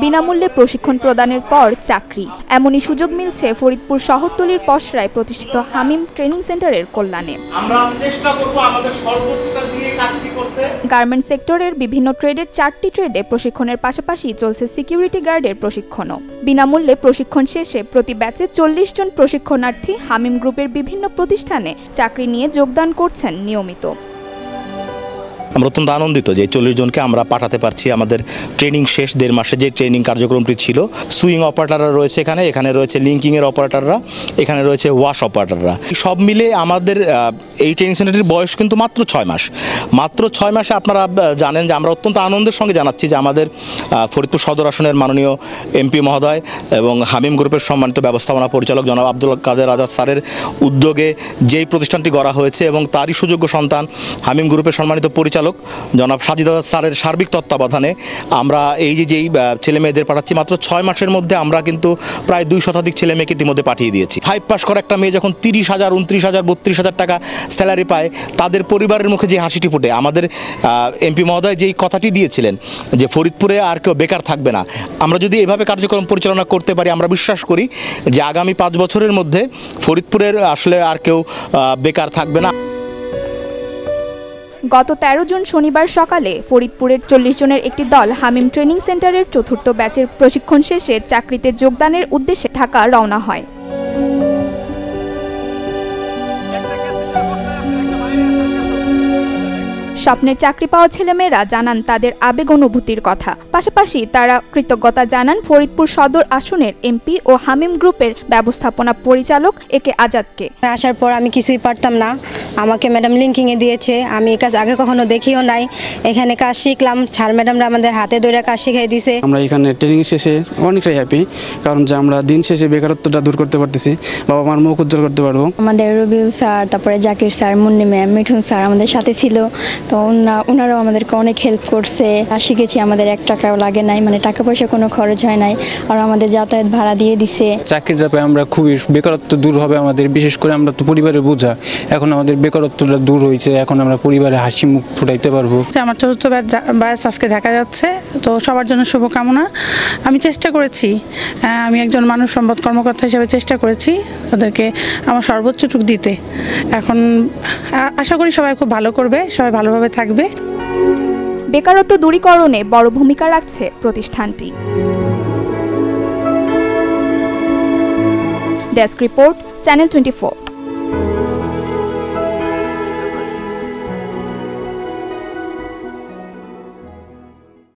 বিনামূল্যে প্রশিক্ষণ প্রদানের পর চাকরি, এমনই সুযোগ মিলছে ফরিদপুর শহরতলির পসরায় প্রতিষ্ঠিত হামিম ট্রেনিং সেন্টারের কল্যাণে। গার্মেন্টস সেক্টরের বিভিন্ন ট্রেডের 4টি ট্রেডে প্রশিক্ষণের পাশাপাশি চলছে সিকিউরিটি গার্ডের প্রশিক্ষণও। বিনামূল্যে প্রশিক্ষণ শেষে প্রতি ব্যাচে 40 জন প্রশিক্ষণার্থী হামিম গ্রুপের বিভিন্ন প্রতিষ্ঠানে চাকরি নিয়ে যোগদান করছেন নিয়মিত। আমরা অত্যন্ত আনন্দিত যে 40 জনকে আমরা পাঠাতে পারছি। আমাদের ট্রেনিং শেষ 1.5 মাসে যে ট্রেনিং কার্যক্রমটি ছিল, সুইং অপারেটররা রয়েছে এখানে রয়েছে লিঙ্কিংয়ের অপারেটররা, এখানে রয়েছে ওয়াশ অপারেটররা। সব মিলে আমাদের এই ট্রেনিং সেন্টারটির বয়স কিন্তু মাত্র 6 মাস। মাত্র 6 মাসে আপনারা জানেন যে আমরা অত্যন্ত আনন্দের সঙ্গে জানাচ্ছি যে আমাদের ফরিদপুর সদর আসনের মাননীয় এমপি মহোদয় এবং হামিম গ্রুপের সম্মানিত ব্যবস্থাপনা পরিচালক জনাব আব্দুল কাদের আজাদ স্যারের উদ্যোগে যেই প্রতিষ্ঠানটি গড়া হয়েছে এবং তারই সুযোগ্য সন্তান হামিম গ্রুপের সম্মানিত পরিচালক জনাব সাজিদ আজাদ স্যারের সার্বিক তত্ত্বাবধানে আমরা যেই ছেলে মেয়েদের পাঠাচ্ছি। মাত্র 6 মাসের মধ্যে আমরা কিন্তু প্রায় 2 শতাধিক ছেলে মেয়েকে ইতিমধ্যে পাঠিয়ে দিয়েছি। 5 পাস করা একটা মেয়ে যখন 30,000, 29,000, 32,000 টাকা স্যালারি পায়, তাদের পরিবারের মুখে যে হাসিটি ফুটে। আমাদের এমপি মহোদয় যেই কথাটি দিয়েছিলেন যে ফরিদপুরে আর কেউ বেকার থাকবে না, আমরা যদি এভাবে কার্যক্রম পরিচালনা করতে পারি, আমরা বিশ্বাস করি যে আগামী 5 বছরের মধ্যে ফরিদপুরের আসলে আর কেউ বেকার থাকবে না। গত 13 জুন শনিবার সকালে ফরিদপুরের 40 জনের একটি দল হামিম ট্রেনিং সেন্টারের 4র্থ ব্যাচের প্রশিক্ষণ শেষে চাকরিতে যোগদানের উদ্দেশ্যে ঢাকা রওনা হয়। স্বপ্নের চাকরি পাওয়া ছেলেমেয়েরা জানান তাদের আবেগ অনুভূতির কথা। পাশাপাশি তারা কৃতজ্ঞতা জানান ফরিদপুর সদর আসনের এমপি ও হামিম গ্রুপের ব্যবস্থাপনা পরিচালক একে আজাদকে। আসার পর আমি কিছুই পারতাম না, আমাকে ম্যাডাম লিঙ্কিংয়ে দিয়েছে। আমি এই কাজ আগে কখনো দেখিও নাই, এখানে কাজ শিখলাম। স্যার ম্যাডামরা আমাদের হাতে ধরে কাজ শিখিয়ে দিয়েছে। আমরা এখানে ট্রেনিং শেষে অনেকটাই হ্যাপি, কারণ যে আমরা দিন শেষে বেকারত্বটা দূর করতে পারতেছি, বাবা মার মুখ উজ্জ্বল করতে পারবো। আমাদের রবিউল স্যার, তারপরে Zakir sir, Munni ma'am, Mithun sir আমাদের সাথে ছিল, তো ওনারাও আমাদেরকে অনেক হেল্প করছে। শিখেছি, আমাদের 1 টাকাও লাগে নাই, মানে টাকা পয়সা কোনো খরচ হয় নাই, আর আমাদের যাতায়াত ভাড়া দিয়ে দিছে। চাকরিটা পেয়ে আমরা খুবই বেকারত্ব দূর হবে আমাদের, বিশেষ করে আমরা তো পরিবারের বোঝা, এখন আমাদের বেকারত্বটা দূর হয়েছে, এখন আমরা পরিবারে হাসি মুখ ফুটাইতে পারবো। আমার 4র্থ ব্যাচ আজকে দেখা যাচ্ছে, তো সবার জন্য শুভকামনা। আমি চেষ্টা করেছি, আমি একজন মানব সম্পদ কর্মকর্তা হিসেবে চেষ্টা করেছি ওদেরকে আমার সর্বোচ্চটুকু দিতে। এখন আশা করি সবাই খুব ভালো করবে, সবাই ভালোভাবে থাকবে। বেকারত্ব দূরীকরণে বড় ভূমিকা রাখছে প্রতিষ্ঠানটি। Desk report, channel 24।